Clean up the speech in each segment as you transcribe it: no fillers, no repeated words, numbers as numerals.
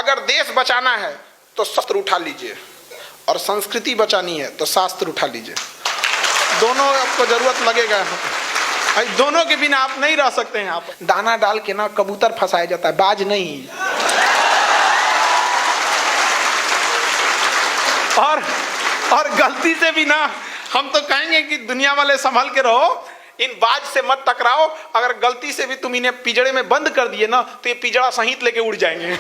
अगर देश बचाना है तो शस्त्र उठा लीजिए, और संस्कृति बचानी है तो शास्त्र उठा लीजिए। दोनों आपको जरूरत लगेगा, दोनों के बिना आप नहीं रह सकते हैं। आप दाना डाल के ना कबूतर फंसाया जाता है, बाज नहीं। और गलती से भी ना हम तो कहेंगे कि दुनिया वाले संभल के रहो, इन बाज से मत टकराओ। अगर गलती से भी तुम इन्हें पिंजड़े में बंद कर दिए ना तो ये पिंजड़ा सहित लेके उड़ जाएंगे।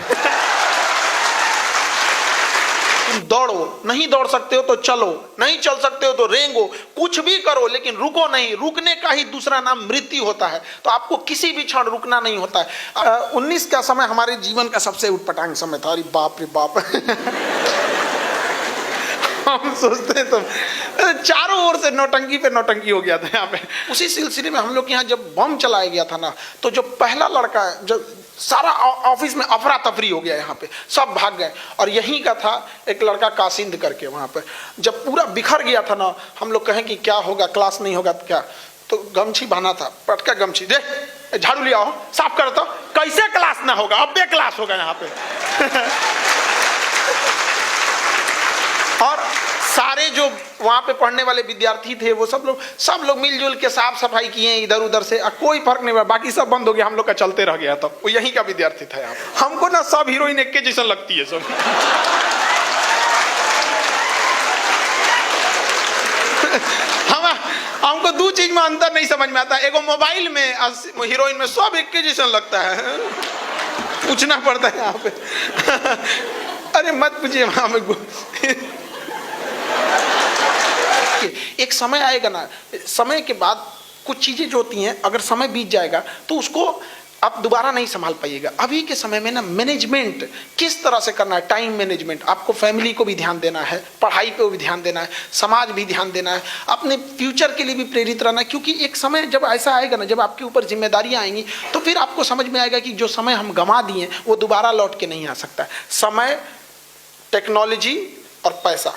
तुम दौड़ो, नहीं दौड़ सकते हो तो चलो, नहीं चल सकते हो तो रेंगो, कुछ भी करो लेकिन रुको नहीं। रुकने का ही दूसरा नाम मृत्यु होता है। तो आपको किसी भी क्षण रुकना नहीं होता है। 19 का समय हमारे जीवन का सबसे उटपटांग समय था। अरे बाप रे बाप। हम सोचते हैं तो चारों ओर से नौटंकी पे नौटंकी हो गया था यहाँ पे। उसी सिलसिले में हम लोग के यहाँ जब बम चलाया गया था ना, तो जो पहला लड़का, जब सारा ऑफिस में अफरा तफरी हो गया, यहाँ पे सब भाग गए। और यहीं का था एक लड़का कासिंद करके, वहाँ पे जब पूरा बिखर गया था ना, हम लोग कहें कि क्या होगा, क्लास नहीं होगा तो क्या, तो गमछी बांधा था, पटका गमछी, दे झाड़ू ले आओ, साफ कर दो। कैसे क्लास ना होगा, अब बे क्लास होगा यहाँ पे। और सारे जो वहाँ पे पढ़ने वाले विद्यार्थी थे वो सब लोग मिलजुल के साफ सफाई किए इधर उधर से, कोई फर्क नहीं हुआ। बाकी सब बंद हो गया, हम लोग का चलते रह गया। तो वो यहीं का विद्यार्थी था यहाँ पे। हमको ना सब हीरोइन एक के जैसा लगती है सब। हमको दो चीज में अंतर नहीं समझ में आता। एगो मोबाइल में, हीरोइन में, सब एक के जैसा लगता है। पूछना पड़ता है यहाँ पे। अरे मत पूछिए, वहां में एक समय आएगा ना, समय के बाद कुछ चीजें जो होती हैं, अगर समय बीत जाएगा तो उसको आप दोबारा नहीं संभाल पाइएगा। अभी के समय में ना मैनेजमेंट किस तरह से करना है, टाइम मैनेजमेंट, आपको फैमिली को भी ध्यान देना है, पढ़ाई पे भी ध्यान देना है, समाज भी ध्यान देना है, अपने फ्यूचर के लिए भी प्रेरित रहना है। क्योंकि एक समय जब ऐसा आएगा ना, जब आपके ऊपर जिम्मेदारियां आएंगी, तो फिर आपको समझ में आएगा कि जो समय हम गंवा दिए वो दोबारा लौट के नहीं आ सकता। समय, टेक्नोलॉजी और पैसा,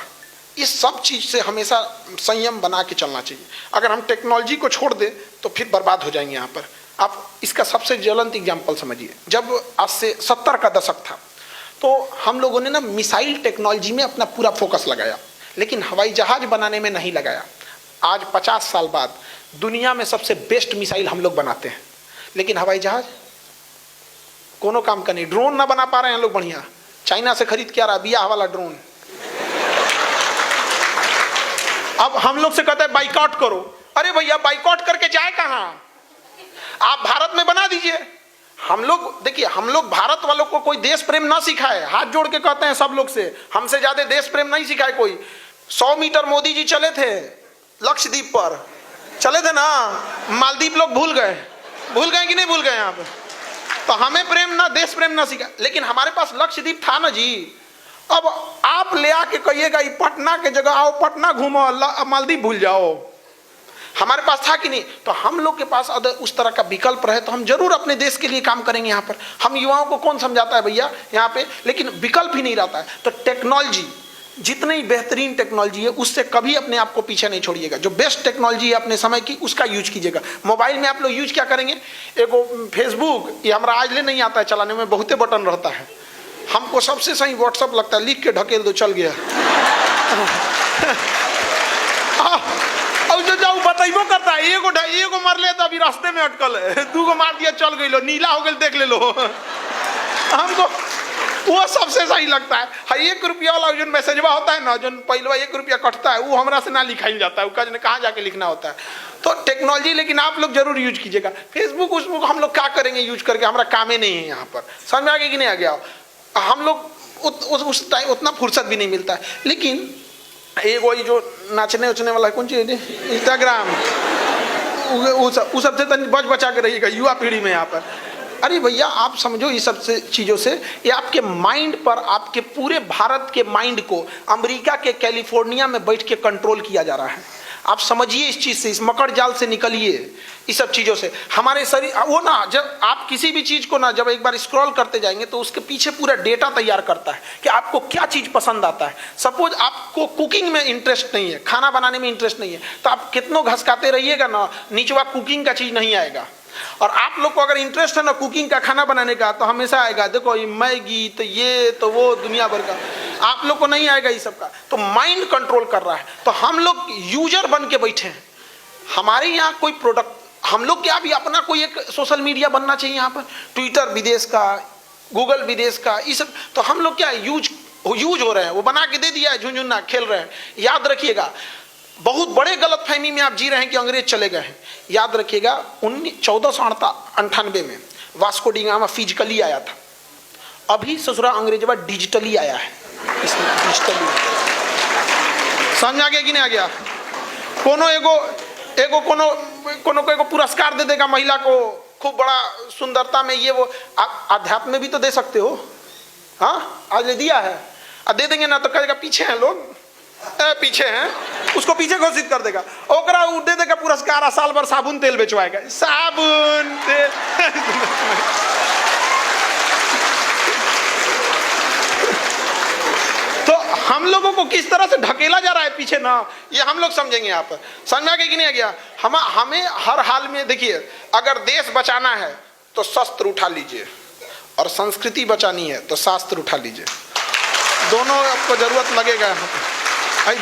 इस सब चीज से हमेशा संयम बना के चलना चाहिए। अगर हम टेक्नोलॉजी को छोड़ दें तो फिर बर्बाद हो जाएंगे यहाँ पर। आप इसका सबसे ज्वलंत एग्जाम्पल समझिए, जब आज से 70 का दशक था तो हम लोगों ने ना मिसाइल टेक्नोलॉजी में अपना पूरा फोकस लगाया, लेकिन हवाई जहाज बनाने में नहीं लगाया। आज 50 साल बाद दुनिया में सबसे बेस्ट मिसाइल हम लोग बनाते हैं, लेकिन हवाई जहाज कोनो काम का नहीं। ड्रोन ना बना पा रहे हैं लोग बढ़िया, चाइना से खरीद के आ रहा बियाह वाला ड्रोन। अब हम लोग से कहते हैं बाइकआउट करो। अरे भैया बाइकआउट करके जाए कहां, आप भारत में बना दीजिए। हम लोग देखिए, हम लोग भारत वालों को कोई देश प्रेम ना सिखाए, हाथ जोड़ के कहते हैं सब लोग से, हमसे ज्यादा देश प्रेम नहीं सिखाए कोई। 100 मीटर मोदी जी चले थे लक्षद्वीप पर, चले थे ना, मालदीव लोग भूल गए कि नहीं भूल गए यहाँ पे। तो हमें प्रेम ना, देश प्रेम ना सिखा, लेकिन हमारे पास लक्षद्वीप था ना जी। अब आप ले आके कहिएगा पटना के जगह आओ, पटना घूमो, मालदीव भूल जाओ। हमारे पास था कि नहीं? तो हम लोग के पास अगर उस तरह का विकल्प रहे तो हम जरूर अपने देश के लिए काम करेंगे। यहाँ पर हम युवाओं को कौन समझाता है भैया यहाँ पे, लेकिन विकल्प ही नहीं रहता है। तो टेक्नोलॉजी, जितनी बेहतरीन टेक्नोलॉजी है उससे कभी अपने आप को पीछे नहीं छोड़िएगा। जो बेस्ट टेक्नोलॉजी है अपने समय की, उसका यूज कीजिएगा। मोबाइल में आप लोग यूज क्या करेंगे, एगो फेसबुक, ये हमारा आज ले नहीं आता है चलाने में, बहुते बटन रहता है। हमको सबसे सही व्हाट्सएप लगता है, लिख के ढकेल दो चल गया। और जो जाऊ बताइबो करता है, एगो मार ले तो अभी रास्ते में अटकल है, 2 मार दिया चल गई लो, नीला हो गया देख ले लो। हमको वो सबसे सही लगता है। 1 रुपया वाला जो मैसेजवा होता है ना, जो पहले 1 रुपया कटता है, वो हमरा से ना लिखाई जाता है, उसका कहाँ जाके लिखना होता है। तो टेक्नोलॉजी लेकिन आप लोग जरूर यूज कीजिएगा। फेसबुक उसबुक हम लोग क्या करेंगे यूज करके, हमारा काम ही नहीं है यहाँ पर। समझ में आ गया कि नहीं आ गया? हम लोग उस टाइम उतना फुर्सत भी नहीं मिलता है। लेकिन एक वही जो नाचने उचने वाला कौन चीज, इंस्टाग्राम, वो सबसे बच बचा के रहिएगा युवा पीढ़ी में यहाँ पर। अरे भैया आप समझो, ये सबसे चीज़ों से ये आपके माइंड पर, आपके पूरे भारत के माइंड को अमेरिका के कैलिफोर्निया में बैठ के कंट्रोल किया जा रहा है। आप समझिए इस चीज़ से, इस मकर जाल से निकलिए, इस सब चीज़ों से। हमारे शरीर वो ना, जब आप किसी भी चीज़ को ना जब एक बार स्क्रॉल करते जाएंगे तो उसके पीछे पूरा डेटा तैयार करता है कि आपको क्या चीज़ पसंद आता है। सपोज आपको कुकिंग में इंटरेस्ट नहीं है, खाना बनाने में इंटरेस्ट नहीं है, तो आप कितनों घसकाते रहिएगा ना, नीचवा कुकिंग का चीज़ नहीं आएगा। और आप लोग को अगर इंटरेस्ट है ना कुकिंग का, खाना बनाने का, तो हमेशा आएगा। देखो ये मैगी तो ये तो वो दुनिया भर का, आप लोग को नहीं आएगा ये सब का। तो माइंड कंट्रोल कर रहा है। तो हम लोग यूजर बन के बैठे हैं। हमारे यहाँ कोई प्रोडक्ट, हम लोग क्या भी अपना कोई एक सोशल मीडिया बनना चाहिए यहाँ पर, ट्विटर विदेश का, गूगल विदेश का, ये सब। तो हम लोग क्या यूज हो रहे हैं, वो बना के दे दिया है, झुनझुना खेल रहे हैं। याद रखिएगा, बहुत बड़े गलतफहमी में आप जी रहे हैं कि अंग्रेज चले गए हैं। याद रखिएगा 1498 में वास्को डी गामा फिजिकली आया था। अभी ससुरा अंग्रेजवा डिजिटली आया है। इसमें डिजिटली समझ आ गया कि नहीं आ गया? कोनो एगो पुरस्कार दे देगा महिला को, खूब बड़ा सुंदरता में, ये वो अध्यात्म में भी तो दे सकते हो। हाँ, आज दिया है, दे देंगे ना तो कहेगा पीछे हैं लोग, पीछे हैं, उसको पीछे घोषित कर देगा। ओकरा दे देगा पुरस्कार, साल भर साबुन तेल बेचवाएगा, साबुन तेल। तो हम लोगों को किस तरह से ढकेला जा रहा है पीछे ना, ये हम लोग समझेंगे। यहाँ पर समझ में आ गया कि नहीं आ गया? हमें हर हाल में देखिए, अगर देश बचाना है तो शस्त्र उठा लीजिए, और संस्कृति बचानी है तो शास्त्र उठा लीजिए। दोनों आपको जरूरत लगेगा यहाँ पर।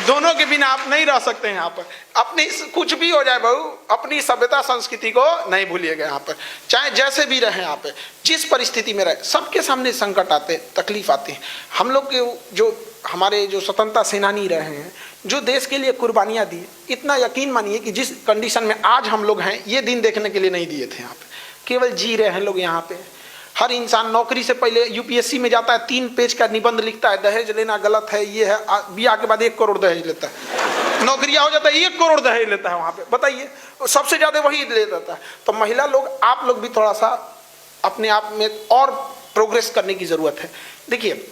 दोनों के बिना आप नहीं रह सकते हैं यहाँ पर। अपनी कुछ भी हो जाए बहू, अपनी सभ्यता संस्कृति को नहीं भूलिएगा यहाँ पर। चाहे जैसे भी रहे, यहाँ पे जिस परिस्थिति में रहे, सबके सामने संकट आते, तकलीफ आती है। हम लोग के जो हमारे जो स्वतंत्रता सेनानी रहे हैं, जो देश के लिए कुर्बानियाँ दी, इतना यकीन मानिए कि जिस कंडीशन में आज हम लोग हैं, ये दिन देखने के लिए नहीं दिए थे। यहाँ पे केवल जी रहे हैं लोग। यहाँ पे हर इंसान नौकरी से पहले यूपीएससी में जाता है, 3 पेज का निबंध लिखता है, दहेज लेना गलत है, ये है। ब्याह के बाद 1 करोड़ दहेज लेता है, नौकरिया हो जाता है 1 करोड़ दहेज लेता है वहाँ पे। बताइए, सबसे ज्यादा वही ले जाता है। तो महिला लोग, आप लोग भी थोड़ा सा अपने आप में और प्रोग्रेस करने की जरूरत है। देखिए,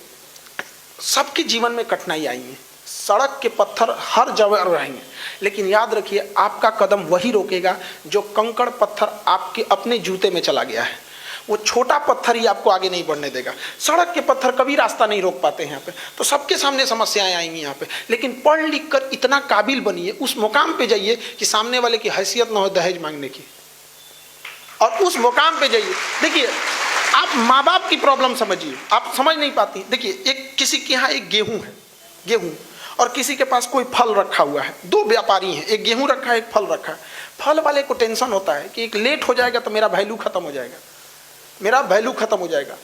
सबके जीवन में कठिनाई आई है, सड़क के पत्थर हर जगह रहेंगे, लेकिन याद रखिए आपका कदम वही रोकेगा जो कंकड़ पत्थर आपके अपने जूते में चला गया है। वो छोटा पत्थर ही आपको आगे नहीं बढ़ने देगा। सड़क के पत्थर कभी रास्ता नहीं रोक पाते हैं यहाँ पे। तो सबके सामने समस्याएं आएंगी यहाँ पे, लेकिन पढ़ लिख कर इतना काबिल बनिए, उस मुकाम पे जाइए कि सामने वाले की हैसियत ना हो दहेज मांगने की, और उस मुकाम पे जाइए। देखिए, आप माँ बाप की प्रॉब्लम समझिए, आप समझ नहीं पाती। देखिए, एक किसी के यहाँ एक गेहूं है, गेहूं, और किसी के पास कोई फल रखा हुआ है। 2 व्यापारी हैं, एक गेहूं रखा है, एक फल रखा है। फल वाले को टेंशन होता है कि एक लेट हो जाएगा तो मेरा वैल्यू खत्म हो जाएगा, मेरा वैल्यू खत्म हो जाएगा।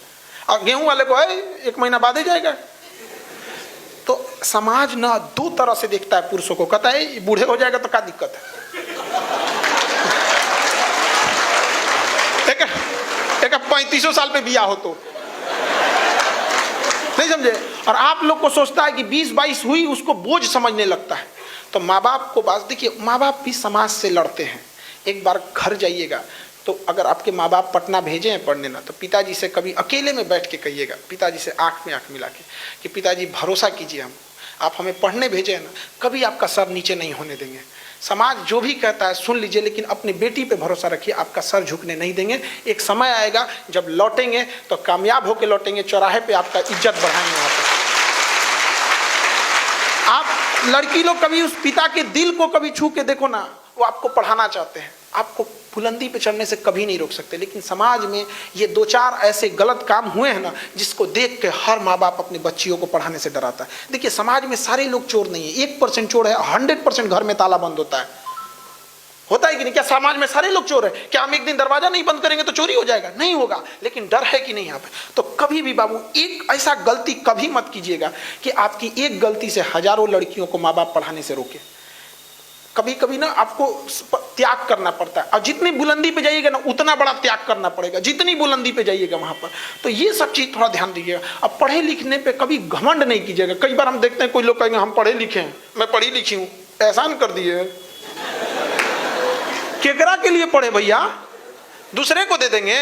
और गेहूं वाले को है 1 महीना बाद ही जाएगा। तो समाज ना 2 तरह से देखता है पुरुषों को, कहता है बूढ़े हो जाएगा तो क्या दिक्कत है। एक 35 साल पे बिया हो तो नहीं समझे। और आप लोग को सोचता है कि 20-22 हुई, उसको बोझ समझने लगता है। तो माँ बाप को बात देखिए, माँ बाप भी समाज से लड़ते हैं। एक बार घर जाइएगा तो अगर आपके माँ बाप पटना भेजे हैं पढ़ने ना, तो पिताजी से कभी अकेले में बैठ के कहिएगा, पिताजी से आंख में आंख मिला के, कि पिताजी भरोसा कीजिए, आप हमें पढ़ने भेजे हैं ना, कभी आपका सर नीचे नहीं होने देंगे। समाज जो भी कहता है सुन लीजिए, लेकिन अपनी बेटी पे भरोसा रखिए, आपका सर झुकने नहीं देंगे। एक समय आएगा जब लौटेंगे तो कामयाब होकर लौटेंगे, चौराहे पे आपका इज्जत बढ़ाएंगे। वहाँ पर आप लड़की लोग कभी उस पिता के दिल को कभी छू के देखो ना, वो आपको पढ़ाना चाहते हैं, आपको बुलंदी पे चढ़ने से कभी नहीं रोक सकते। लेकिन समाज में ये 2-4 ऐसे गलत काम हुए हैं ना, जिसको देख के हर माँ बाप अपनी बच्चियों को पढ़ाने से डराता है। देखिए, समाज में सारे लोग चोर नहीं है, 1% चोर है, 100% घर में ताला बंद होता है कि नहीं? क्या समाज में सारे लोग चोर है? क्या हम एक दिन दरवाजा नहीं बंद करेंगे तो चोरी हो जाएगा? नहीं होगा। लेकिन डर है कि नहीं यहाँ पे? तो कभी भी बाबू एक ऐसा गलती कभी मत कीजिएगा कि आपकी एक गलती से हजारों लड़कियों को माँ बाप पढ़ाने से रोके। कभी कभी ना आपको त्याग करना पड़ता है, और जितनी बुलंदी पे जाइएगा ना उतना बड़ा त्याग करना पड़ेगा, जितनी बुलंदी पे जाइएगा वहां पर। तो ये सब चीज थोड़ा ध्यान दीजिएगा। अब पढ़े लिखने पे कभी घमंड नहीं कीजिएगा। कई बार हम देखते हैं कोई लोग कहेंगे हम पढ़े लिखे हैं, मैं पढ़ी लिखी हूँ, एहसान कर दिए। केकरा के लिए पढ़े भैया? दूसरे को दे देंगे,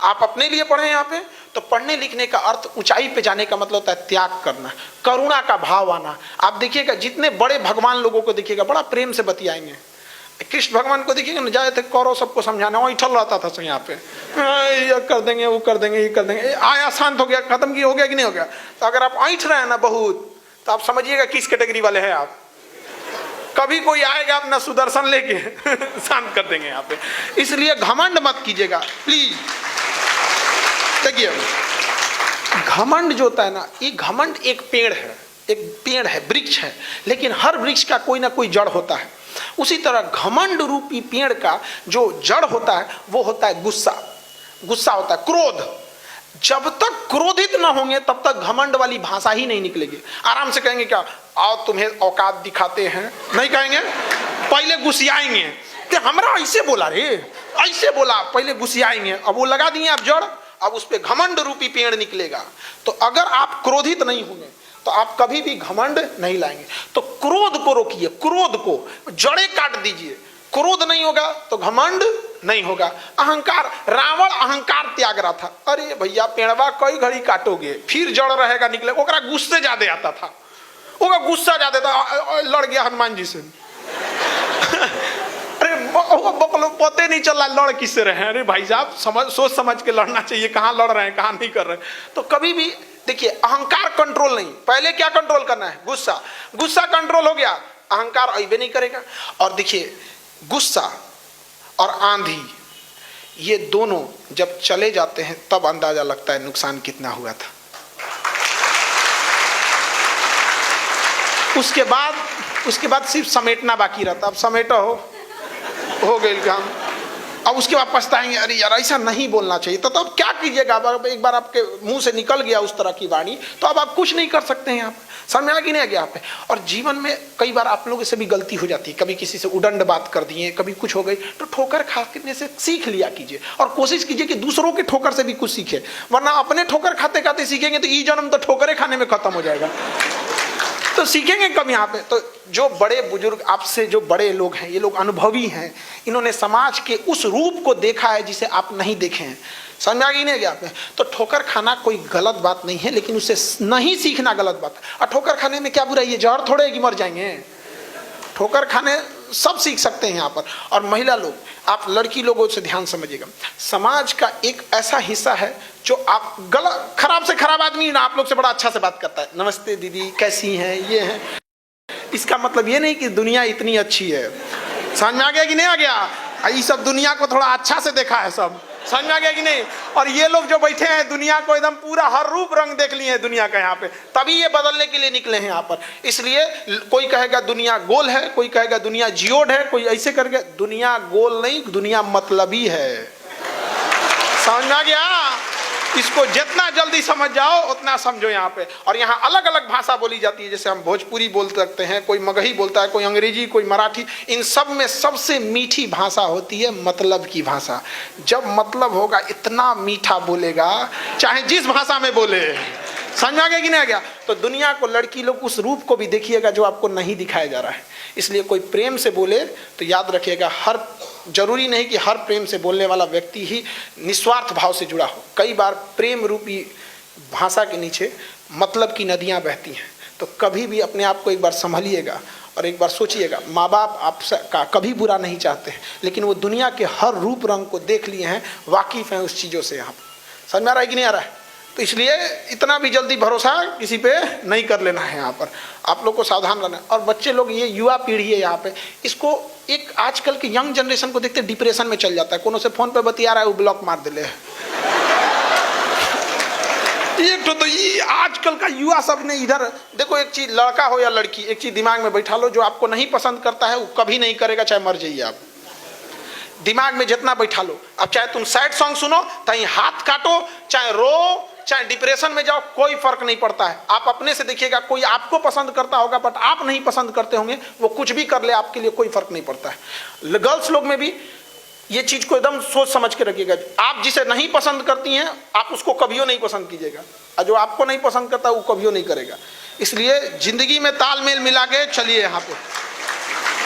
आप अपने लिए पढ़े यहाँ पे। तो पढ़ने लिखने का अर्थ ऊंचाई पे जाने का मतलब होता है त्याग करना, करुणा का भाव आना। आप देखिएगा जितने बड़े भगवान लोगों को देखिएगा बड़ा प्रेम से बतियाएंगे। कृष्ण भगवान को देखिएगा ना, जाए थे कौरव सबको समझाना, वही ठल रहता था सब यहाँ पे, ये कर देंगे, वो कर देंगे, ये कर देंगे, आया शांत हो गया, खत्म की हो गया कि नहीं हो गया। तो अगर आप ऐंठ रहे हैं ना बहुत, तो आप समझिएगा किस कैटेगरी वाले हैं आप। कभी कोई आएगा अपना सुदर्शन लेके शांत कर देंगे यहाँ पे। इसलिए घमंड मत कीजिएगा प्लीज। देखिए घमंड जो होता है ना, ये घमंड एक पेड़ है, वृक्ष है, लेकिन हर वृक्ष का कोई ना कोई जड़ होता है। उसी तरह घमंड रूपी पेड़ का जो जड़ होता है वो होता है गुस्सा होता है, क्रोध। जब तक क्रोधित ना होंगे तब तक घमंड वाली भाषा ही नहीं निकलेगी। आराम से कहेंगे क्या, आओ तुम्हें औकात दिखाते हैं, नहीं कहेंगे, पहले गुस्सियाएंगे कि हमरा ऐसे बोला रे, ऐसे बोला, पहले गुस्सियाएंगे। अब वो लगा दिए आप जड़, अब उस पे घमंड रूपी पेड़ निकलेगा। तो अगर आप क्रोधित नहीं होंगे तो आप कभी भी घमंड नहीं लाएंगे। तो क्रोध को रोकिए, क्रोध को जड़ें काट दीजिए। क्रोध नहीं होगा तो घमंड नहीं होगा। अहंकार, रावण अहंकार त्याग रहा था। अरे भैया पेड़वा कई घड़ी काटोगे फिर जड़ रहेगा निकले, ओकरा गुस्से ज्यादा आता था, ओका गुस्सा ज्यादा था, लड़ गया हनुमान जी से। अरे बकलो पते नहीं चला लड़ किससे रहे। अरे भाई साहब सोच समझ के लड़ना चाहिए, कहाँ लड़ रहे हैं कहाँ नहीं कर रहे। तो कभी भी देखिए अहंकार कंट्रोल नहीं, पहले क्या कंट्रोल करना है, गुस्सा कंट्रोल हो गया, अहंकार अइबे नहीं करेगा। और देखिए गुस्सा और आंधी ये दोनों जब चले जाते हैं तब अंदाजा लगता है नुकसान कितना हुआ था। उसके बाद सिर्फ समेटना बाकी रहता। अब समेटा हो गई काम। अब उसके बाद पछताएंगे, अरे यार ऐसा नहीं बोलना चाहिए। तो अब क्या कीजिएगा, अब एक बार आपके मुंह से निकल गया उस तरह की वाणी तो अब आप कुछ नहीं कर सकते हैं। यहाँ पे समझ में नहीं आ गया यहाँ पे। और जीवन में कई बार आप लोगों से भी गलती हो जाती है, कभी किसी से उदंड बात कर दिए, कभी कुछ हो गई, तो ठोकर खाने से सीख लिया कीजिए और कोशिश कीजिए कि दूसरों के ठोकर से भी कुछ सीखे। वरना अपने ठोकर खाते खाते सीखेंगे तो ये जन्म तो ठोकरे खाने में खत्म हो जाएगा, तो सीखेंगे कब यहाँ पे। तो जो बड़े बुजुर्ग आपसे जो बड़े लोग हैं, ये लोग अनुभवी हैं, इन्होंने समाज के उस रूप को देखा है जिसे आप नहीं देखे हैं। समझ में आ गई नहीं गया आपने। तो ठोकर खाना कोई गलत बात नहीं है, लेकिन उससे नहीं सीखना गलत बात है। और ठोकर खाने में क्या बुराई है, जहर थोड़े कि मर जाएंगे। ठोकर खाने सब सीख सकते हैं यहाँ पर। और महिला लोग, आप लड़की लोगों से ध्यान समझिएगा, समाज का एक ऐसा हिस्सा है जो आप गलत, खराब से खराब आदमी ना आप लोग से बड़ा अच्छा से बात करता है, नमस्ते दीदी कैसी हैं, ये है। इसका मतलब ये नहीं कि दुनिया इतनी अच्छी है। समझ में आ गया कि नहीं आ गया। ये सब दुनिया को थोड़ा अच्छा से देखा है, सब समझ में आ गया कि नहीं। और ये लोग जो बैठे हैं दुनिया को एकदम पूरा हर रूप रंग देख लिए हैं दुनिया का यहाँ पे, तभी ये बदलने के लिए निकले हैं यहाँ पर। इसलिए कोई कहेगा दुनिया गोल है, कोई कहेगा दुनिया जियोड है, कोई ऐसे करके। दुनिया गोल नहीं, दुनिया मतलबी है। समझ में आ गया। इसको जितना जल्दी समझ जाओ उतना समझो यहाँ पे। और यहाँ अलग अलग भाषा बोली जाती है, जैसे हम भोजपुरी बोल सकते हैं, कोई मगही बोलता है, कोई अंग्रेजी, कोई मराठी। इन सब में सबसे मीठी भाषा होती है मतलब की भाषा। जब मतलब होगा इतना मीठा बोलेगा, चाहे जिस भाषा में बोले। समझ आ गया कि नहीं आ गया। तो दुनिया को लड़की लोग उस रूप को भी देखिएगा जो आपको नहीं दिखाया जा रहा है। इसलिए कोई प्रेम से बोले तो याद रखिएगा, हर जरूरी नहीं कि हर प्रेम से बोलने वाला व्यक्ति ही निस्वार्थ भाव से जुड़ा हो। कई बार प्रेम रूपी भाषा के नीचे मतलब की नदियां बहती हैं। तो कभी भी अपने आप को एक बार संभलिएगा और एक बार सोचिएगा, माँ बाप आपसे का कभी बुरा नहीं चाहते हैं, लेकिन वो दुनिया के हर रूप रंग को देख लिए हैं, वाकिफ़ हैं उस चीज़ों से। यहाँ पर समझ में आ रहा है कि नहीं आ रहा है। तो इसलिए इतना भी जल्दी भरोसा किसी पे नहीं कर लेना है। यहाँ पर आप लोग को सावधान रहना है। और बच्चे लोग, ये युवा पीढ़ी है यहाँ पे, इसको एक आजकल के यंग जनरेशन को देखते डिप्रेशन में चल जाता है। कोनो से फोन पे बतिया रहा है, वो ब्लॉक मार दे। एक तो ये आजकल का युवा सब ने इधर देखो, एक चीज लड़का हो या लड़की, एक चीज दिमाग में बैठा लो, जो आपको नहीं पसंद करता है वो कभी नहीं करेगा, चाहे मर जाइए आप। दिमाग में जितना बैठा लो। अब चाहे तुम सैड सॉन्ग सुनो, चाहे हाथ काटो, चाहे रो, चाहे डिप्रेशन में जाओ, कोई फर्क नहीं पड़ता है। आप अपने से देखिएगा, कोई आपको पसंद करता होगा बट आप नहीं पसंद करते होंगे, वो कुछ भी कर ले आपके लिए कोई फर्क नहीं पड़ता है। गर्ल्स लोग में भी ये चीज को एकदम सोच समझ के रखिएगा। आप जिसे नहीं पसंद करती हैं आप उसको कभियो नहीं पसंद कीजिएगा, और जो आपको नहीं पसंद करता वो कभियो नहीं करेगा। इसलिए जिंदगी में तालमेल मिला के चलिए। यहाँ पे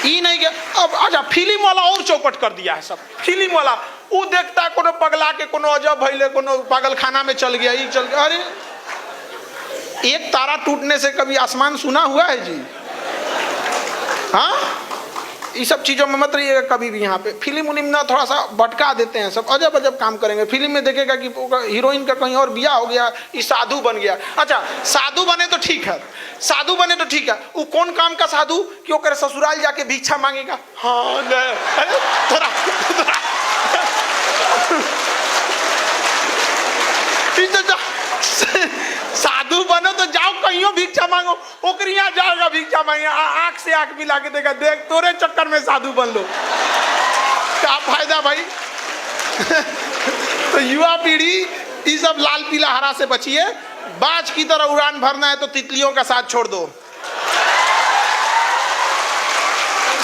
ई नहीं गया। अब अच्छा, फिल्म वाला और चौपट कर दिया है सब। फिल्म वाला वो देखता है, कोनो पगला के, कोनो अजब भइले, कोनो पागल खाना में चल गया, ये चल गया। अरे एक तारा टूटने से कभी आसमान सुना हुआ है जी? हाँ, ये सब चीज़ों में मत रहिएगा कभी भी। यहाँ पे फिल्म उलिम ना थोड़ा सा भटका देते हैं, सब अजब अजब काम करेंगे। फिल्म में देखेगा कि हीरोइन का कहीं और बियाह हो गया, ये साधु बन गया। अच्छा साधु बने तो ठीक है, साधु बने तो ठीक है, वो कौन काम का साधु कि वो करे ससुराल जाके भिक्षा मांगेगा। हाँ थोड़ा साधु बनो तो जाओ कहीं भिक्षा मांगो, ओकरिया जाएगा भिक्षा मांगे, आंख से आंख मिला के देखा, देख तोरे चक्कर में साधु बन लो, क्या फायदा भाई। तो युवा पीढ़ी ये सब लाल पीला हरा से बचिए। बाज की तरह उड़ान भरना है तो तितलियों का साथ छोड़ दो।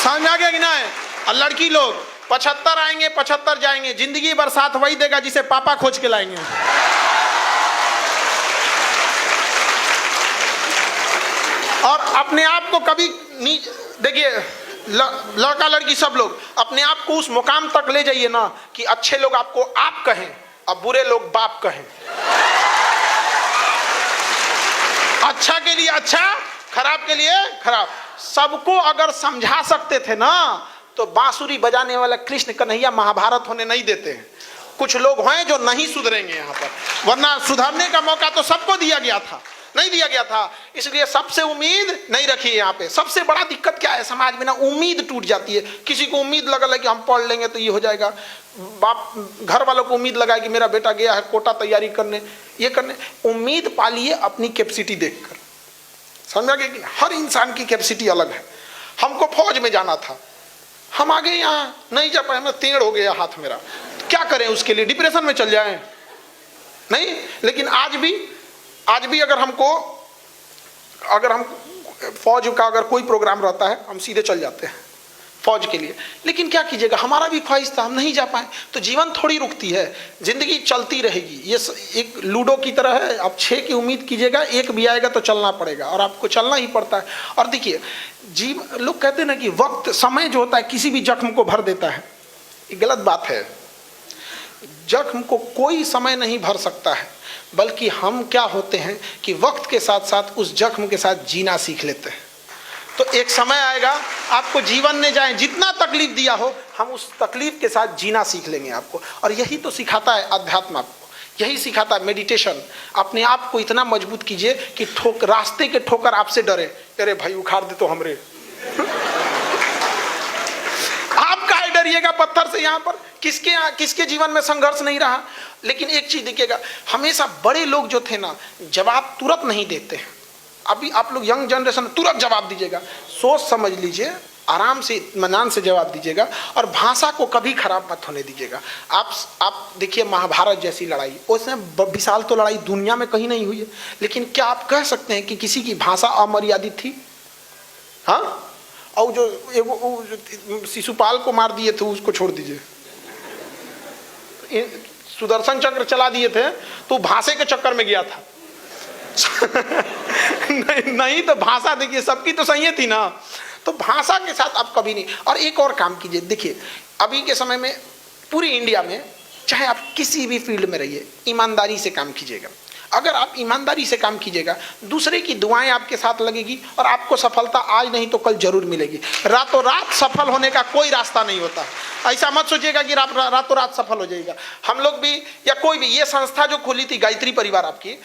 समझ में आ गया कि ना है? और लड़की लोग 75 आएंगे 75 जाएंगे, जिंदगी भर साथ वही देगा जिसे पापा खोज के लाएंगे। और अपने आप को कभी देखिए, लड़का लड़की सब लोग अपने आप को उस मुकाम तक ले जाइए ना कि अच्छे लोग आपको आप कहें और बुरे लोग बाप कहें। अच्छा के लिए अच्छा, खराब के लिए खराब। सबको अगर समझा सकते थे ना तो बांसुरी बजाने वाला कृष्ण कन्हैया महाभारत होने नहीं देते हैं। कुछ लोग हैं जो नहीं सुधरेंगे यहाँ पर, वरना सुधरने का मौका तो सबको दिया गया था, नहीं दिया गया था। इसलिए सबसे उम्मीद नहीं रखी यहाँ पे। सबसे बड़ा दिक्कत क्या है समाज में ना, उम्मीद टूट जाती है। किसी को उम्मीद लगल है कि हम पढ़ लेंगे तो ये हो जाएगा, बाप घर वालों को उम्मीद लगाए कि मेरा बेटा गया है कोटा तैयारी करने, ये करने। उम्मीद पालिए अपनी कैपेसिटी देखकर। समझा गया कि हर इंसान की कैपेसिटी अलग है। हमको फौज में जाना था, हम आगे यहाँ नहीं जा पाए, मैं टेढ़ हो गया हाथ मेरा, क्या करें उसके लिए? डिप्रेशन में चल जाएं? नहीं। लेकिन आज भी अगर हम फौज का अगर कोई प्रोग्राम रहता है हम सीधे चल जाते हैं फौज के लिए। लेकिन क्या कीजिएगा, हमारा भी ख्वाहिश था, हम नहीं जा पाए। तो जीवन थोड़ी रुकती है, जिंदगी चलती रहेगी। ये एक लूडो की तरह है, आप 6 की उम्मीद कीजिएगा, एक भी आएगा तो चलना पड़ेगा, और आपको चलना ही पड़ता है। और देखिए लोग कहते हैं ना कि वक्त, समय जो होता है किसी भी जख्म को भर देता है। ये गलत बात है। जख्म को कोई समय नहीं भर सकता है, बल्कि हम क्या होते हैं कि वक्त के साथ साथ उस जख्म के साथ जीना सीख लेते हैं। तो एक समय आएगा आपको जीवन ने जाए जितना तकलीफ दिया हो, हम उस तकलीफ के साथ जीना सीख लेंगे आपको। और यही तो सिखाता है अध्यात्म, आपको यही सिखाता है मेडिटेशन। अपने आप को इतना मजबूत कीजिए कि रास्ते के ठोकर आपसे डरे, अरे भाई उखाड़ दे तो हमरे आप काहे डरिएगा पत्थर से? यहाँ पर किसके जीवन में संघर्ष नहीं रहा? लेकिन एक चीज देखिएगा, हमेशा बड़े लोग जो थे ना, जवाब तुरंत नहीं देते हैं। अभी आप लोग यंग जनरेशन तुरंत जवाब दीजिएगा, सोच समझ लीजिए, आराम से इत्मीनान से जवाब दीजिएगा, और भाषा को कभी खराब मत होने दीजिएगा। आप देखिए महाभारत जैसी लड़ाई, उसमें विशाल तो लड़ाई दुनिया में कहीं नहीं हुई है, लेकिन क्या आप कह सकते हैं कि किसी की भाषा अमर्यादित थी? हाँ। और जो शिशुपाल को मार दिए थे उसको छोड़ दीजिए, सुदर्शन चक्र चला दिए थे तो भाषा के चक्कर में गया था। नहीं तो भाषा देखिए सबकी तो सही थी ना, तो भाषा के साथ आप कभी नहीं। और एक और काम कीजिए, देखिए अभी के समय में पूरी इंडिया में चाहे आप किसी भी फील्ड में रहिए, ईमानदारी से काम कीजिएगा। अगर आप ईमानदारी से काम कीजिएगा, दूसरे की दुआएं आपके साथ लगेगी और आपको सफलता आज नहीं तो कल जरूर मिलेगी। रातों रात सफल होने का कोई रास्ता नहीं होता। ऐसा मत सोचिएगा कि रातों रात सफल हो जाएगा। हम लोग भी या कोई भी, ये संस्था जो खुली थी गायत्री परिवार आपकी,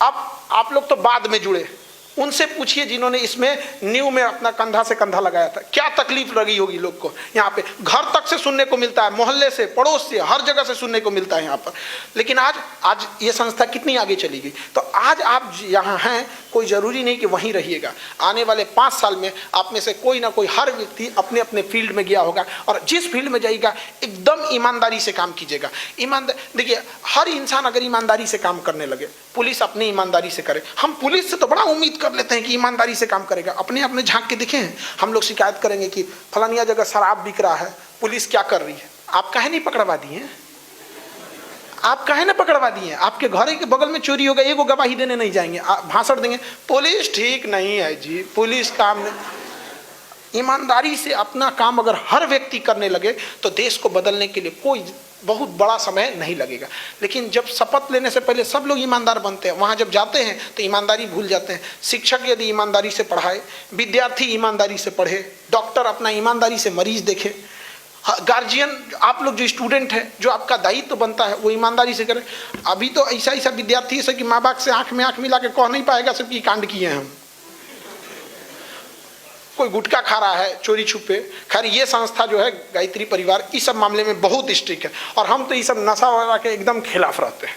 आप लोग तो बाद में जुड़े, उनसे पूछिए जिन्होंने इसमें न्यू में अपना कंधा से कंधा लगाया था, क्या तकलीफ लगी होगी लोग को। यहाँ पे घर तक से सुनने को मिलता है, मोहल्ले से, पड़ोस से, हर जगह से सुनने को मिलता है यहाँ पर। लेकिन आज ये संस्था कितनी आगे चली गई। तो आज आप यहाँ हैं, कोई जरूरी नहीं कि वहीं रहिएगा। आने वाले 5 साल में आप में से कोई ना कोई, हर व्यक्ति अपने अपने फील्ड में गया होगा, और जिस फील्ड में जाइएगा एकदम ईमानदारी से काम कीजिएगा। देखिए हर इंसान अगर ईमानदारी से काम करने लगे, पुलिस अपनी ईमानदारी से करे, हम पुलिस से तो बड़ा उम्मीद कर लेते हैं कि ईमानदारी से काम करेगा। अपने झांक के देखें, हम लोग शिकायत करेंगे कि फलानिया जगह शराब बिक रहा है, पुलिस क्या कर रही है? आप काहे नहीं पकड़वा दिए? आप काहे ना पकड़वा दिए? आपके घर के बगल में चोरी होगा, एगो गवाही देने नहीं जाएंगे, भाषण देंगे पुलिस ठीक नहीं है जी, पुलिस काम नहीं। ईमानदारी से अपना काम अगर हर व्यक्ति करने लगे तो देश को बदलने के लिए कोई बहुत बड़ा समय नहीं लगेगा। लेकिन जब शपथ लेने से पहले सब लोग ईमानदार बनते हैं, वहाँ जब जाते हैं तो ईमानदारी भूल जाते हैं। शिक्षक यदि ईमानदारी से पढ़ाए, विद्यार्थी ईमानदारी से पढ़े, डॉक्टर अपना ईमानदारी से मरीज देखे, गार्जियन आप लोग जो स्टूडेंट हैं, जो आपका दायित्व बनता है वो ईमानदारी से करें। अभी तो ऐसा ऐसा विद्यार्थी है कि माँ बाप से आंख में आंख मिला के कह नहीं पाएगा सब की कांड किए हैं हम। कोई गुटखा खा रहा है चोरी छुपे। खैर ये संस्था जो है गायत्री परिवार इस सब मामले में बहुत स्ट्रिक्ट है, और हम तो ये सब नशा वगैरह के एकदम खिलाफ रहते हैं।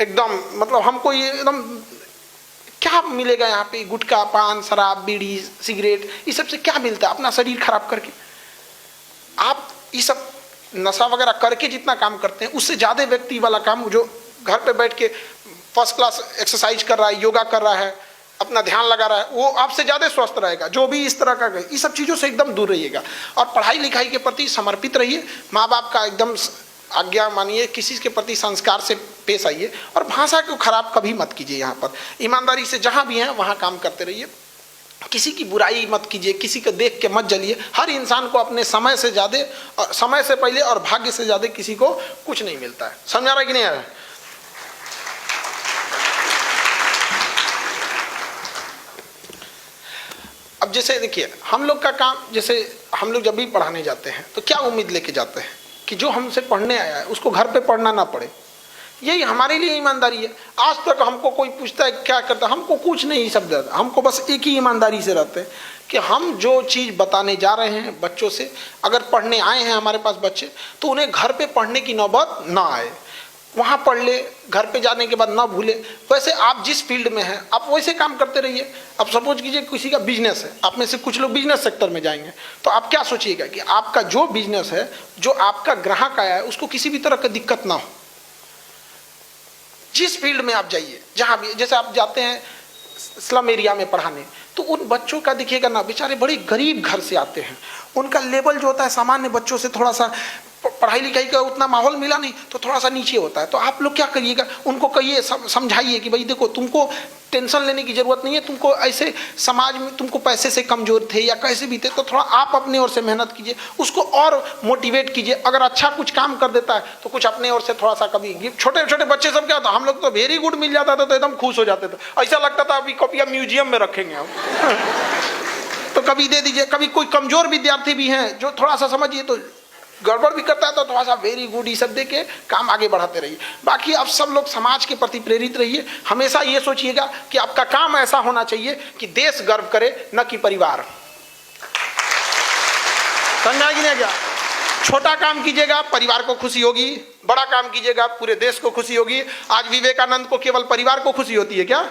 एकदम मतलब हमको ये एकदम क्या मिलेगा यहाँ पे, गुटखा पान शराब बीड़ी सिगरेट इस सब से क्या मिलता है अपना शरीर खराब करके। आप ये सब नशा वगैरह करके जितना काम करते हैं उससे ज़्यादा व्यक्ति वाला काम जो घर पे बैठ के फर्स्ट क्लास एक्सरसाइज कर रहा है, योगा कर रहा है, अपना ध्यान लगा रहा है, वो आपसे ज़्यादा स्वस्थ रहेगा। जो भी इस तरह का इस सब चीज़ों से एकदम दूर रहिएगा और पढ़ाई लिखाई के प्रति समर्पित रहिए। माँ बाप का एकदम आज्ञा मानिए, किसी के प्रति संस्कार से पेश आइए और भाषा को खराब कभी मत कीजिए। यहाँ पर ईमानदारी से जहाँ भी हैं वहाँ काम करते रहिए। किसी की बुराई मत कीजिए, किसी को देख के मत जलिए। हर इंसान को अपने समय से ज़्यादा और समय से पहले और भाग्य से ज़्यादा किसी को कुछ नहीं मिलता है। समझा रहा है कि नहीं आ रहा है? अब जैसे देखिए हम लोग का काम, जैसे हम लोग जब भी पढ़ाने जाते हैं तो क्या उम्मीद लेके जाते हैं कि जो हमसे पढ़ने आया है उसको घर पे पढ़ना ना पड़े। यही हमारे लिए ईमानदारी है। आज तक हमको कोई पूछता है क्या करता, हमको कुछ नहीं सब देता, हमको बस एक ही ईमानदारी से रहते हैं कि हम जो चीज़ बताने जा रहे हैं बच्चों से, अगर पढ़ने आए हैं हमारे पास बच्चे तो उन्हें घर पे पढ़ने की नौबत ना आए। वहाँ पढ़ ले, घर पे जाने के बाद ना भूले। वैसे आप जिस फील्ड में हैं आप वैसे काम करते रहिए। अब सपोज कीजिए किसी का बिजनेस है, आप में से कुछ लोग बिजनेस सेक्टर में जाएंगे, तो आप क्या सोचिएगा कि आपका जो बिजनेस है, जो आपका ग्राहक आया है उसको किसी भी तरह की दिक्कत ना हो। जिस फील्ड में आप जाइए, जहाँ भी, जैसे आप जाते हैं स्लम एरिया में पढ़ाने, तो उन बच्चों का देखिएगा ना, बेचारे बड़े गरीब घर से आते हैं, उनका लेवल जो होता है सामान्य बच्चों से थोड़ा सा, पढ़ाई लिखाई का उतना माहौल मिला नहीं तो थोड़ा सा नीचे होता है। तो आप लोग क्या करिएगा, उनको कहिए, समझाइए कि भाई देखो तुमको टेंशन लेने की जरूरत नहीं है, तुमको ऐसे समाज में तुमको पैसे से कमजोर थे या कैसे भी थे, तो थोड़ा आप अपने ओर से मेहनत कीजिए, उसको और मोटिवेट कीजिए। अगर अच्छा कुछ काम कर देता है तो कुछ अपने ओर से थोड़ा सा कभी गिफ्ट। छोटे छोटे बच्चे सब क्या होता, हम लोग तो वेरी गुड मिल जाता था तो एकदम खुश हो जाते थे, ऐसा लगता था अभी कॉपियाँ म्यूजियम में रखेंगे हम। तो कभी दे दीजिए। कभी कोई कमजोर विद्यार्थी भी हैं जो थोड़ा सा समझिए तो गड़बड़ भी करता है तो थोड़ा सा वेरी गुड ये सब दे के काम आगे बढ़ाते रहिए। बाकी आप सब लोग समाज के प्रति प्रेरित रहिए। हमेशा ये सोचिएगा कि आपका काम ऐसा होना चाहिए कि देश गर्व करे, न कि परिवार। समझा कि नहीं? क्या छोटा काम कीजिएगा परिवार को खुशी होगी, बड़ा काम कीजिएगा पूरे देश को खुशी होगी। आज विवेकानंद को केवल परिवार को खुशी होती है क्या?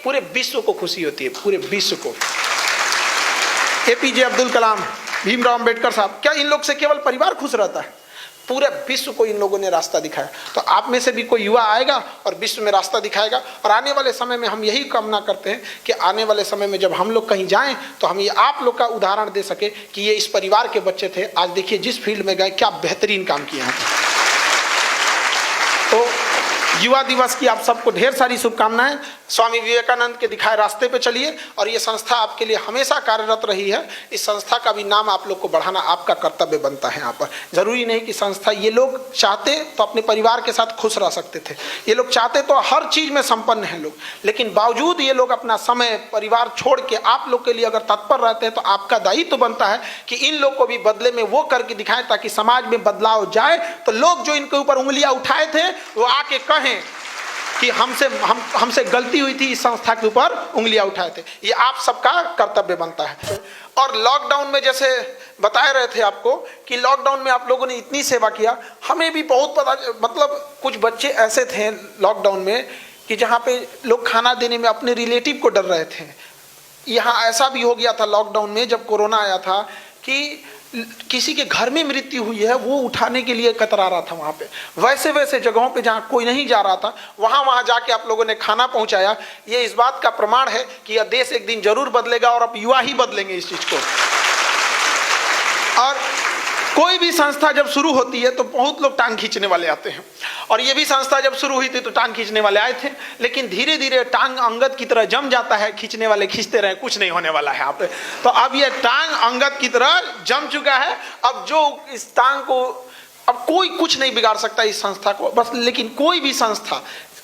पूरे विश्व को खुशी होती है, पूरे विश्व को। एपीजे अब्दुल कलाम, भीमराव अंबेडकर साहब, क्या इन लोग से केवल परिवार खुश रहता है? पूरे विश्व को इन लोगों ने रास्ता दिखाया। तो आप में से भी कोई युवा आएगा और विश्व में रास्ता दिखाएगा। और आने वाले समय में हम यही कामना करते हैं कि आने वाले समय में जब हम लोग कहीं जाएं तो हम ये आप लोग का उदाहरण दे सके कि ये इस परिवार के बच्चे थे, आज देखिए जिस फील्ड में गए क्या बेहतरीन काम किया है। तो युवा दिवस की आप सबको ढेर सारी शुभकामनाएं। स्वामी विवेकानंद के दिखाए रास्ते पे चलिए और ये संस्था आपके लिए हमेशा कार्यरत रही है। इस संस्था का भी नाम आप लोग को बढ़ाना आपका कर्तव्य बनता है। यहाँ पर जरूरी नहीं कि संस्था, ये लोग चाहते तो अपने परिवार के साथ खुश रह सकते थे, ये लोग चाहते तो हर चीज में संपन्न हैं लोग, लेकिन बावजूद ये लोग अपना समय परिवार छोड़ के आप लोग के लिए अगर तत्पर रहते हैं तो आपका दायित्व बनता है कि इन लोग को भी बदले में वो करके दिखाएं ताकि समाज में बदलाव जाए। तो लोग जो इनके ऊपर उंगलियां उठाए थे वो आके कहें कि हमसे गलती हुई थी, इस संस्था के ऊपर उंगलियां उठाए थे। ये आप सबका कर्तव्य बनता है। और लॉकडाउन में जैसे बता रहे थे आपको कि लॉकडाउन में आप लोगों ने इतनी सेवा किया, हमें भी बहुत पता, मतलब कुछ बच्चे ऐसे थे लॉकडाउन में कि जहाँ पे लोग खाना देने में अपने रिलेटिव को डर रहे थे। यहाँ ऐसा भी हो गया था लॉकडाउन में जब कोरोना आया था कि किसी के घर में मृत्यु हुई है, वो उठाने के लिए कतरा रहा था वहाँ पे। वैसे वैसे जगहों पे जहाँ कोई नहीं जा रहा था वहाँ जाके आप लोगों ने खाना पहुँचाया। ये इस बात का प्रमाण है कि यह देश एक दिन जरूर बदलेगा और अब युवा ही बदलेंगे इस चीज़ को। और कोई भी संस्था जब शुरू होती है तो बहुत लोग टांग खींचने वाले आते हैं, और ये भी संस्था जब शुरू हुई थी तो टांग खींचने वाले आए थे, लेकिन धीरे धीरे टांग अंगद की तरह जम जाता है। खींचने वाले खींचते रहे, कुछ नहीं होने वाला है यहाँ पे। तो अब ये टांग अंगद की तरह जम चुका है। अब जो इस टांग को अब कोई कुछ नहीं बिगाड़ सकता इस संस्था को, बस लेकिन कोई भी संस्था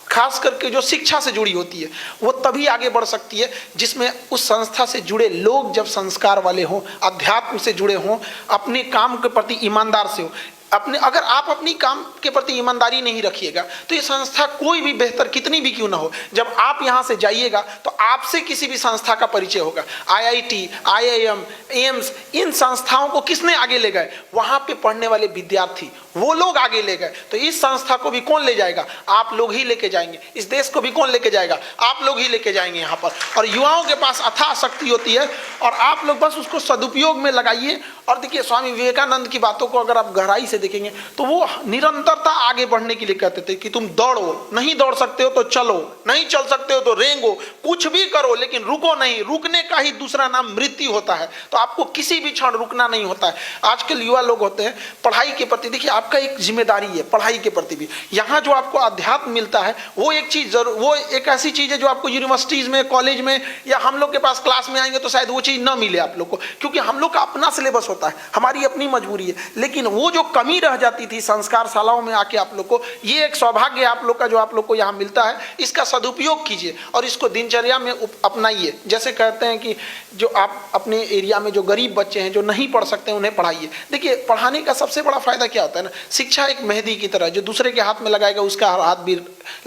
खास करके जो शिक्षा से जुड़ी होती है वो तभी आगे बढ़ सकती है जिसमें उस संस्था से जुड़े लोग जब संस्कार वाले हों, अध्यात्म से जुड़े हों, अपने काम के प्रति ईमानदार से हो। अगर आप अपनी काम के प्रति ईमानदारी नहीं रखिएगा तो ये संस्था कोई भी बेहतर कितनी भी क्यों ना हो, जब आप यहाँ से जाइएगा तो आपसे किसी भी संस्था का परिचय होगा। IIT, IIM, एम्स, इन संस्थाओं को किसने आगे ले गए? वहाँ पे पढ़ने वाले विद्यार्थी, वो लोग आगे ले गए। तो इस संस्था को भी कौन ले जाएगा? आप लोग ही लेके जाएंगे। इस देश को भी कौन लेके जाएगा? आप लोग ही लेके जाएंगे यहाँ पर। और युवाओं के पास अथाह शक्ति होती है और आप लोग बस उसको सदुपयोग में लगाइए। और देखिए, स्वामी विवेकानंद की बातों को अगर आप गहराई से देखेंगे तो वो निरंतरता आगे बढ़ने के लिए कहते थे कि तुम दौड़ो, नहीं दौड़ सकते हो तो चलो, नहीं चल सकते हो तो रेंगो, कुछ भी करो लेकिन रुको नहीं। रुकने का ही दूसरा नाम मृत्यु होता है। तो आपको किसी भी क्षण रुकना नहीं होता है। आजकल युवा लोग होते हैं पढ़ाई के प्रति, देखिए आपका एक जिम्मेदारी है पढ़ाई के प्रति भी। यहाँ जो आपको अध्यात्म मिलता है वो एक चीज जरूर, वो एक ऐसी चीज है जो आपको यूनिवर्सिटीज में, कॉलेज में या हम लोग के पास क्लास में आएंगे तो शायद वो चीज ना मिले आप लोग को, क्योंकि हम लोग का अपना सिलेबस होता है, हमारी अपनी मजबूरी है। लेकिन वो जो कमी रह जाती थी संस्कार शालाओं में आके आप लोग को, ये एक सौभाग्य आप लोग का जो आप लोग को यहाँ मिलता है, इसका सदुपयोग कीजिए और इसको दिनचर्या में अपनाइए। जैसे कहते हैं कि जो आप अपने एरिया में जो गरीब बच्चे हैं जो नहीं पढ़ सकते उन्हें पढ़ाइए। देखिए, पढ़ाने का सबसे बड़ा फायदा क्या होता है ना, शिक्षा एक मेहंदी की तरह, जो दूसरे के हाथ में लगाएगा उसका हाथ भी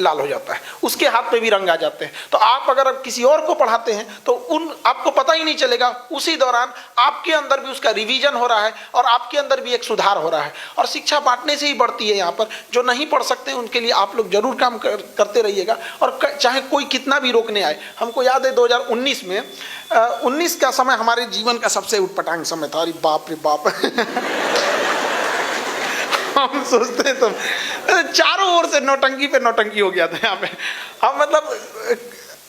लाल हो जाता है, उसके हाथ पे भी रंग आ जाते हैं। तो आप अगर किसी और को पढ़ाते हैं तो आपको पता ही नहीं चलेगा, उसी दौरान आपके अंदर भी उसका रिवीजन हो रहा है और आपके अंदर भी एक सुधार हो रहा है। और शिक्षा बांटने से ही बढ़ती है। यहाँ पर जो नहीं पढ़ सकते उनके लिए आप लोग जरूर काम करते रहिएगा और चाहे कोई कितना भी रोकने आए। हमको याद है 2019 में 19 का समय हमारे जीवन का सबसे उटपटांग समय था। अरे बाप रे बाप हम सोचते तो चारों ओर से नौटंकी पे नौटंकी हो गया था यहाँ पे। हम मतलब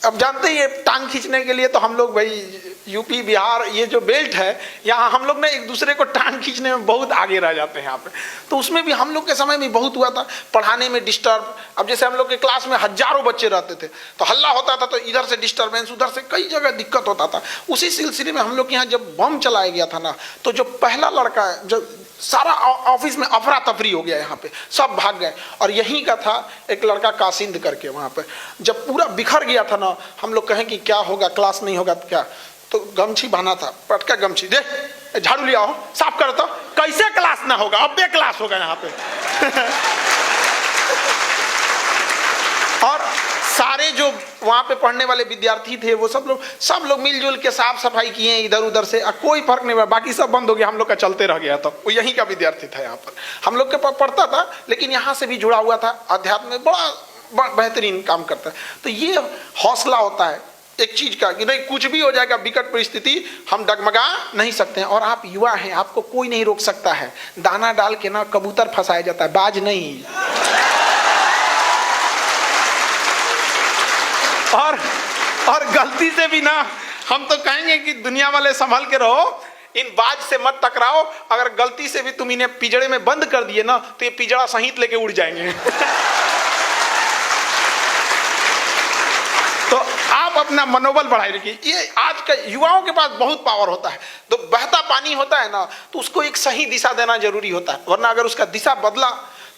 अब जानते ही टांग खींचने के लिए तो हम लोग भाई यूपी बिहार ये जो बेल्ट है यहाँ हम लोग ना एक दूसरे को टांग खींचने में बहुत आगे रह जाते हैं यहाँ पे। तो उसमें भी हम लोग के समय में बहुत हुआ था, पढ़ाने में डिस्टर्ब। अब जैसे हम लोग के क्लास में हजारों बच्चे रहते थे तो हल्ला होता था, तो इधर से डिस्टर्बेंस, उधर से कई जगह दिक्कत होता था। उसी सिलसिले में हम लोग के यहाँ जब बम चलाया गया था ना, तो जो पहला लड़का, जब सारा ऑफिस में अफरा तफरी हो गया, यहाँ पे सब भाग गए। और यहीं का था एक लड़का कासिंद करके, वहाँ पे जब पूरा बिखर गया था ना, हम लोग कहें कि क्या होगा, क्लास नहीं होगा तो क्या, तो गमछी बांधा था, पटका गमछी, देख झाड़ू लिया हो, साफ कर, तो कैसे क्लास ना होगा, अब क्लास होगा यहाँ पे और सारे जो वहाँ पे पढ़ने वाले विद्यार्थी थे वो सब लोग मिलजुल के साफ सफाई किए इधर उधर से, कोई फर्क नहीं हुआ। बाकी सब बंद हो गया, हम लोग का चलते रह गया। तो वो यहीं का विद्यार्थी था, यहाँ पर हम लोग के पास पढ़ता था लेकिन यहाँ से भी जुड़ा हुआ था, अध्यात्म में बड़ा बेहतरीन काम करता है। तो ये हौसला होता है एक चीज का कि नहीं, कुछ भी हो जाएगा, विकट परिस्थिति, हम डगमगा नहीं सकते हैं। और आप युवा हैं, आपको कोई नहीं रोक सकता है। दाना डाल के ना कबूतर फंसाया जाता है, बाज नहीं। और गलती से भी ना, हम तो कहेंगे कि दुनिया वाले संभल के रहो, इन बाज से मत टकराओ। अगर गलती से भी तुम इन्हें पिंजड़े में बंद कर दिए ना तो ये पिंजड़ा सहित लेके उड़ जाएंगे तो आप अपना मनोबल बढ़ाए रखिए। ये आज का युवाओं के पास बहुत पावर होता है। तो बहता पानी होता है ना, तो उसको एक सही दिशा देना जरूरी होता है, वरना अगर उसका दिशा बदला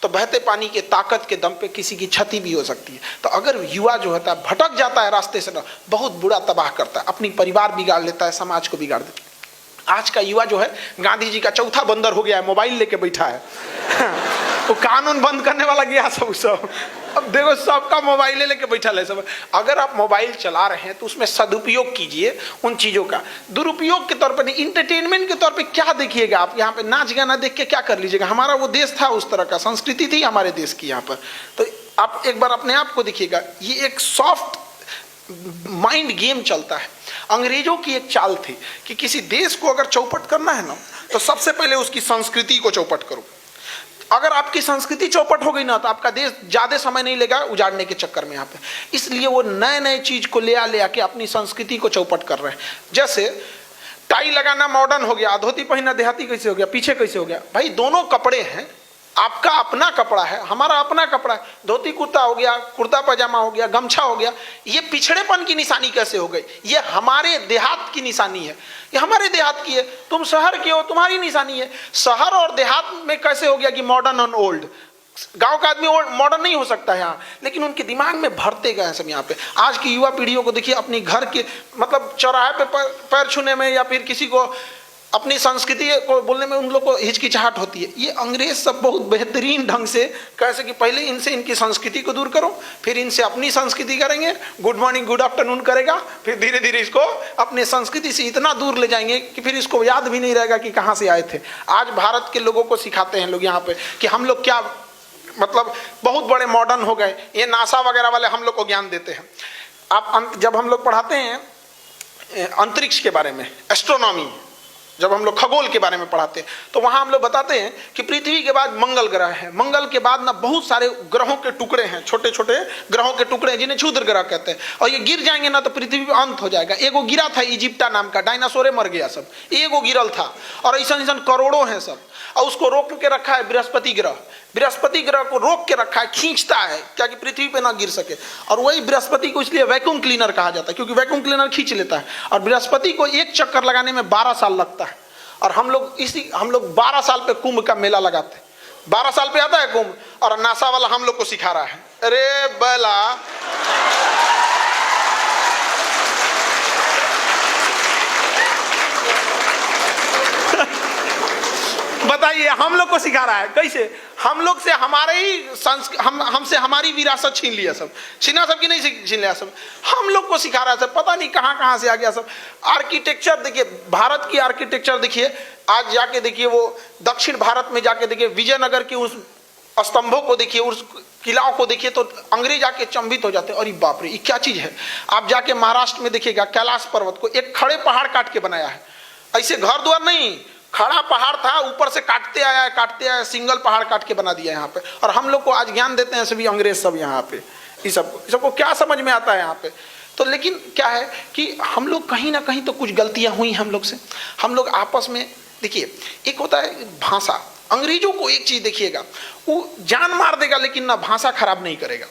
तो बहते पानी के ताकत के दम पे किसी की क्षति भी हो सकती है। तो अगर युवा जो होता है भटक जाता है रास्ते से ना, बहुत बुरा तबाह करता है, अपनी परिवार बिगाड़ लेता है, समाज को बिगाड़ देता है। आज का युवा जो है गांधी जी का चौथा बंदर हो गया है, मोबाइल लेके बैठा है वो कानून बंद करने वाला गया सब। अब देखो सबका मोबाइल लेके बैठा है सब। अगर आप मोबाइल चला रहे हैं तो उसमें सदुपयोग कीजिए उन चीजों का। दुरुपयोग के तौर पर नहीं, इंटरटेनमेंट के तौर पे क्या देखिएगा आप, यहाँ पे नाच गाना देख के क्या कर लीजिएगा। हमारा वो देश था, उस तरह का संस्कृति थी हमारे देश की यहाँ पर। तो आप एक बार अपने आप को देखिएगा, ये एक सॉफ्ट माइंड गेम चलता है। अंग्रेजों की एक चाल थी कि किसी देश को अगर चौपट करना है ना, तो सबसे पहले उसकी संस्कृति को चौपट करो। अगर आपकी संस्कृति चौपट हो गई ना, तो आपका देश ज्यादा समय नहीं लेगा उजाड़ने के चक्कर में यहाँ पे। इसलिए वो नए नए चीज को ले आके अपनी संस्कृति को चौपट कर रहे हैं। जैसे टाई लगाना मॉडर्न हो गया, धोती पहनना देहाती कैसे हो गया, पीछे कैसे हो गया। भाई दोनों कपड़े हैं, आपका अपना कपड़ा है, हमारा अपना कपड़ा है। धोती कुर्ता हो गया, कुर्ता पजामा हो गया, गमछा हो गया, ये पिछड़ेपन की निशानी कैसे हो गई? ये हमारे देहात की निशानी है, ये हमारे देहात की है। तुम शहर के हो, तुम्हारी निशानी है। शहर और देहात में कैसे हो गया कि मॉडर्न और ओल्ड? गांव का आदमी मॉडर्न नहीं हो सकता है यहाँ, लेकिन उनके दिमाग में भरते गए हैं सब। यहाँ पे आज की युवा पीढ़ियों को देखिए, अपनी घर के मतलब चौराहे पे पैर छूने में या फिर किसी को अपनी संस्कृति को बोलने में उन लोग को हिचकिचाहट होती है। ये अंग्रेज सब बहुत बेहतरीन ढंग से कैसे कि पहले इनसे इनकी संस्कृति को दूर करो, फिर इनसे अपनी संस्कृति करेंगे, गुड मॉर्निंग गुड आफ्टरनून करेगा, फिर धीरे धीरे इसको अपने संस्कृति से इतना दूर ले जाएंगे कि फिर इसको याद भी नहीं रहेगा कि कहाँ से आए थे। आज भारत के लोगों को सिखाते हैं लोग यहाँ पे कि हम लोग क्या मतलब बहुत बड़े मॉडर्न हो गए, ये नासा वगैरह वाले हम लोग को ज्ञान देते हैं। आप जब हम लोग पढ़ाते हैं अंतरिक्ष के बारे में, एस्ट्रोनॉमी, जब हम लोग खगोल के बारे में पढ़ाते हैं, तो वहां हम लोग बताते हैं कि पृथ्वी के बाद मंगल ग्रह है, मंगल के बाद ना बहुत सारे ग्रहों के टुकड़े हैं, छोटे छोटे ग्रहों के टुकड़े हैं जिन्हें क्षुद्र ग्रह कहते हैं, और ये गिर जाएंगे ना तो पृथ्वी पे अंत हो जाएगा। एगो गिरा था इजिप्टा नाम का, डायनासोरे मर गया सब, एगो गिरल था, और ऐसा ऐसा करोड़ों हैं सब, और उसको रोक के रखा है बृहस्पति ग्रह। बृहस्पति ग्रह को रोक के रखा है, खींचता है क्या कि पृथ्वी पे ना गिर सके। और वही बृहस्पति को इसलिए वैक्यूम क्लीनर कहा जाता है, क्योंकि वैक्यूम क्लीनर खींच लेता है। और बृहस्पति को एक चक्कर लगाने में 12 साल लगता है, और हम लोग 12 साल पे कुंभ का मेला लगाते हैं। 12 साल पे आता है कुंभ, और नासा वाला हम लोग को सिखा रहा है। अरे बला, बताइए हम लोग को सिखा रहा है कैसे? हम लोग से हमारे ही हमसे हमारी विरासत छीन लिया सब, छीना सब की नहीं छीन लिया सब, हम लोग को सिखा रहा है सब। पता नहीं कहां कहां से आ गया सब। आर्किटेक्चर देखिए, भारत की आर्किटेक्चर देखिए, आज जाके देखिए वो दक्षिण भारत में जाके देखिए, विजयनगर के उस स्तंभों को देखिए, उस किलाओं को देखिए, तो अंग्रेज आके चंबित हो जाते हैं। अरे बाप रे, ये क्या चीज है? आप जाके महाराष्ट्र में देखिएगा, कैलाश पर्वत को एक खड़े पहाड़ काट के बनाया है, ऐसे घर द्वार नहीं, खड़ा पहाड़ था, ऊपर से काटते आया, सिंगल पहाड़ काट के बना दिया यहाँ पे। और हम लोग को आज ज्ञान देते हैं सभी अंग्रेज सब यहाँ पे। इस सबको क्या समझ में आता है यहाँ पे? तो लेकिन क्या है कि हम लोग कहीं ना कहीं तो कुछ गलतियां हुई हम लोग से। हम लोग आपस में देखिए, एक होता है भाषा। अंग्रेजों को एक चीज देखिएगा, वो जान मार देगा लेकिन ना भाषा खराब नहीं करेगा।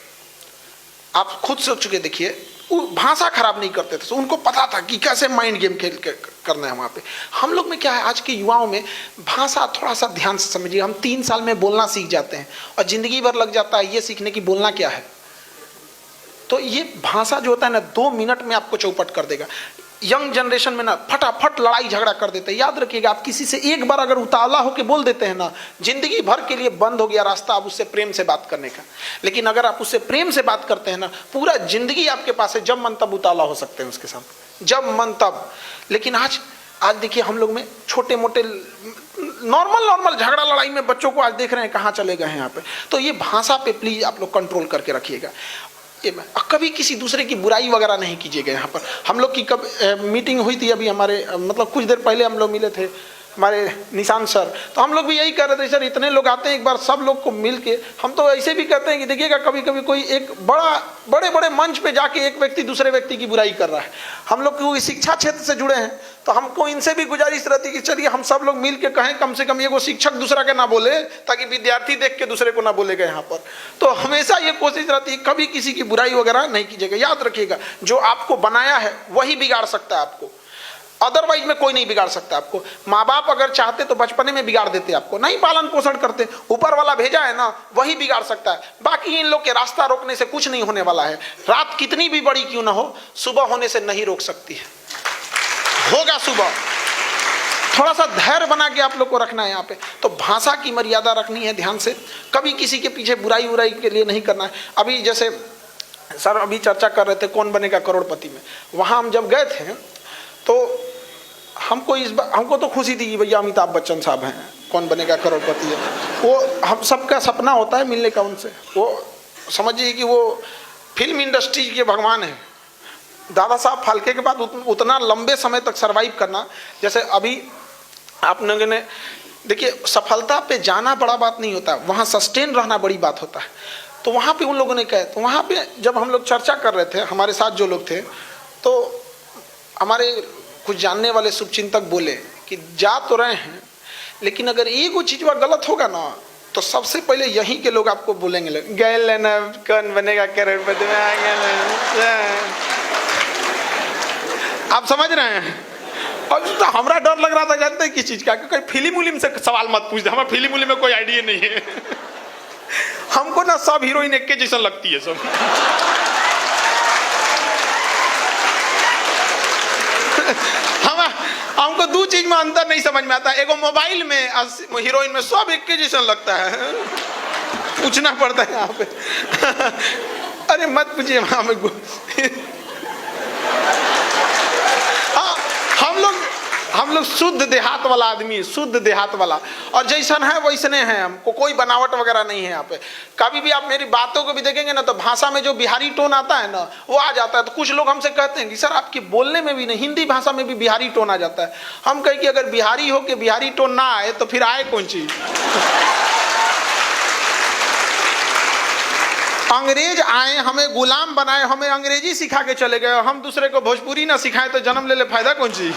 आप खुद सोच के देखिए, वो भाषा खराब नहीं करते थे, उनको पता था कि कैसे माइंड गेम खेल करना है वहाँ पे। हम लोग में क्या है, आज के युवाओं में भाषा थोड़ा सा ध्यान से समझिए। हम 3 साल में बोलना सीख जाते हैं और जिंदगी भर लग जाता है ये सीखने की बोलना क्या है। तो ये भाषा जो होता है ना, 2 मिनट में आपको चौपट कर देगा। यंग जनरेशन में ना फटाफट लड़ाई झगड़ा कर देते हैं। याद रखिएगा, आप किसी से एक बार अगर उतावला होकर बोल देते हैं ना, जिंदगी भर के लिए बंद हो गया रास्ता आप उससे प्रेम से बात करने का। लेकिन अगर आप उससे प्रेम से बात करते हैं ना, पूरा जिंदगी आपके पास है, जब मन तब उतावला हो सकते हैं उसके साथ, जब मन तब। लेकिन आज देखिए, हम लोग में छोटे मोटे नॉर्मल झगड़ा लड़ाई में बच्चों को आज देख रहे हैं कहाँ चले गए हैं यहाँ पे। तो ये भाषा पे प्लीज आप लोग कंट्रोल करके रखिएगा। कभी किसी दूसरे की बुराई वगैरह नहीं कीजिएगा। यहाँ पर हम लोग की कब मीटिंग हुई थी अभी, हमारे मतलब कुछ देर पहले हम लोग मिले थे, हमारे निशान सर, तो हम लोग भी यही कह रहे थे, सर इतने लोग आते हैं, एक बार सब लोग को मिल के हम तो ऐसे भी कहते हैं कि देखिएगा, कभी कभी कोई एक बड़े मंच पे जाके एक व्यक्ति दूसरे व्यक्ति की बुराई कर रहा है। हम लोग क्योंकि शिक्षा क्षेत्र से जुड़े हैं, तो हमको इनसे भी गुजारिश रहती कि चलिए हम सब लोग मिल के कहें, कम से कम ये वो शिक्षक दूसरा के ना बोले, ताकि विद्यार्थी देख के दूसरे को ना बोलेगा यहाँ पर। तो हमेशा ये कोशिश रहती है कभी किसी की बुराई वगैरह नहीं कीजिएगा। याद रखिएगा, जो आपको बनाया है वही बिगाड़ सकता है आपको, अदरवाइज में कोई नहीं बिगाड़ सकता आपको। माँ बाप अगर चाहते तो बचपने में बिगाड़ देते, आपको नहीं पालन पोषण करते, ऊपर वाला भेजा है ना, वही बिगाड़ सकता है। बाकी इन लोग के रास्ता रोकने से कुछ नहीं होने वाला है। रात कितनी भी बड़ी क्यों ना हो, सुबह होने से नहीं रोक सकती है, होगा सुबह। थोड़ा सा धैर्य बना के आप लोग को रखना है यहाँ पे। तो भाषा की मर्यादा रखनी है ध्यान से, कभी किसी के पीछे बुराई के लिए नहीं करना है। अभी जैसे सर अभी चर्चा कर रहे थे कौन बनेगा करोड़पति में, वहाँ हम जब गए थे तो हमको तो खुशी थी कि भैया अमिताभ बच्चन साहब हैं, कौन बनेगा करोड़पति है। वो हम सबका सपना होता है मिलने का उनसे। वो समझिए कि वो फिल्म इंडस्ट्री के भगवान हैं। दादा साहब फाल्के के बाद उतना लंबे समय तक सरवाइव करना, जैसे अभी आप लोगों ने देखिए, सफलता पे जाना बड़ा बात नहीं होता, वहाँ सस्टेन रहना बड़ी बात होता है। तो वहाँ पे उन लोगों ने कहा, तो वहाँ पे जब हम लोग चर्चा कर रहे थे, हमारे साथ जो लोग थे, तो हमारे कुछ जानने वाले शुभचिंतक बोले कि जा तो रहे हैं, लेकिन अगर एक वो चीज़ गलत होगा ना, तो सबसे पहले यहीं के लोग आपको बोलेंगे, गए लेना कौन बनेगा करोड़पति में आ गया। आप समझ रहे हैं? और तो हमरा डर लग रहा था, जानते हैं किस चीज का, क्योंकि फिल्म उलिम से सवाल मत पूछ दे, हमें फिल्म उलिम में कोई आइडिया नहीं है। हमको ना सब हीरोइन एक के जैसा लगती है सब। हमको दो चीज में अंतर नहीं समझ में आता, एगो मोबाइल में हीरोइन में सब एक के जैसा लगता है, पूछना पड़ता है यहाँ पे। अरे मत पूछिए वहां में। हम लोग शुद्ध देहात वाला आदमी, शुद्ध देहात वाला, और जैसन है वैसने हैं, हमको कोई बनावट वगैरह नहीं है यहाँ पे। कभी भी आप मेरी बातों को भी देखेंगे ना तो भाषा में जो बिहारी टोन आता है ना वो आ जाता है। तो कुछ लोग हमसे कहते हैं कि सर आपके बोलने में भी नहीं, हिंदी भाषा में भी बिहारी टोन आ जाता है। हम कहें कि अगर बिहारी हो के बिहारी टोन ना आए तो फिर आए कौन चीज? अंग्रेज आए, हमें गुलाम बनाए, हमें अंग्रेजी सिखा के चले गए, हम दूसरे को भोजपुरी ना सिखाए तो जन्म ले ले फायदा कौन चीज?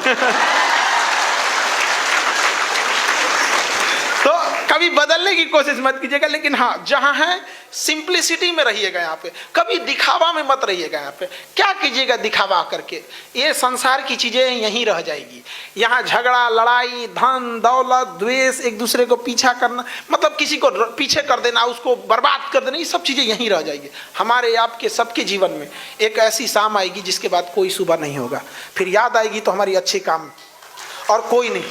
तो कभी बदलने की कोशिश मत कीजिएगा, लेकिन हाँ जहां है सिंप्लिसिटी में रहिएगा। यहाँ पे कभी दिखावा में मत रहिएगा। यहाँ पे क्या कीजिएगा दिखावा करके? ये संसार की चीजें यहीं रह जाएगी। यहाँ झगड़ा, लड़ाई, धन दौलत, द्वेष, एक दूसरे को पीछा करना, मतलब किसी को पीछे कर देना, उसको बर्बाद कर देना, ये सब चीजें यहीं रह जाएगी। हमारे आपके सबके जीवन में एक ऐसी शाम आएगी जिसके बाद कोई सुबह नहीं होगा। फिर याद आएगी तो हमारी अच्छे काम और कोई नहीं।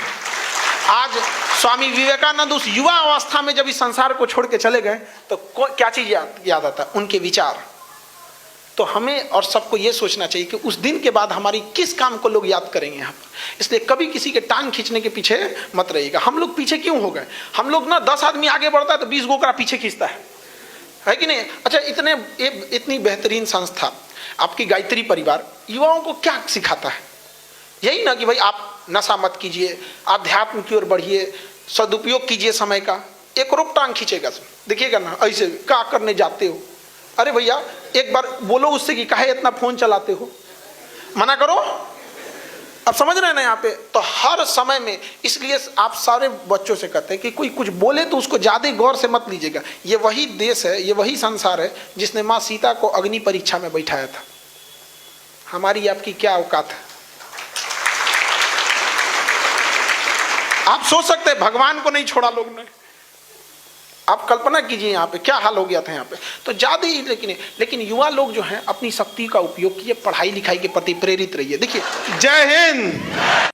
आज स्वामी विवेकानंद उस युवा अवस्था में जब इस संसार को छोड़ के चले गए तो क्या चीज याद आता? उनके विचार। तो हमें और सबको ये सोचना चाहिए कि उस दिन के बाद हमारी किस काम को लोग याद करेंगे यहाँ पर। इसलिए कभी किसी के टांग खींचने के पीछे मत रहिएगा। हम लोग पीछे क्यों हो गए? हम लोग ना 10 आदमी आगे बढ़ता है तो 20 गोकरा पीछे खींचता है कि नहीं? अच्छा, इतनी बेहतरीन संस्था आपकी गायत्री परिवार युवाओं को क्या सिखाता है? यही ना कि भाई आप नशा मत कीजिए, आध्यात्म की ओर बढ़िए, सदुपयोग कीजिए समय का। एक रोक टांग खींचेगा, देखिएगा ना ऐसे क्या करने जाते हो। अरे भैया एक बार बोलो उससे कि काहे इतना फोन चलाते हो, मना करो। अब समझ रहे हैं ना यहाँ पे? तो हर समय में, इसलिए आप सारे बच्चों से कहते हैं कि कोई कुछ बोले तो उसको ज्यादा गौर से मत लीजिएगा। ये वही देश है, ये वही संसार है जिसने माँ सीता को अग्नि परीक्षा में बैठाया था। हमारी आपकी क्या औकात है? आप सोच सकते हैं भगवान को नहीं छोड़ा लोग ने। आप कल्पना कीजिए यहाँ पे क्या हाल हो गया था यहाँ पे। तो ज्यादा ही लेकिन युवा लोग जो हैं अपनी शक्ति का उपयोग किए, पढ़ाई लिखाई के प्रति प्रेरित रहिए। देखिए, जय हिंद।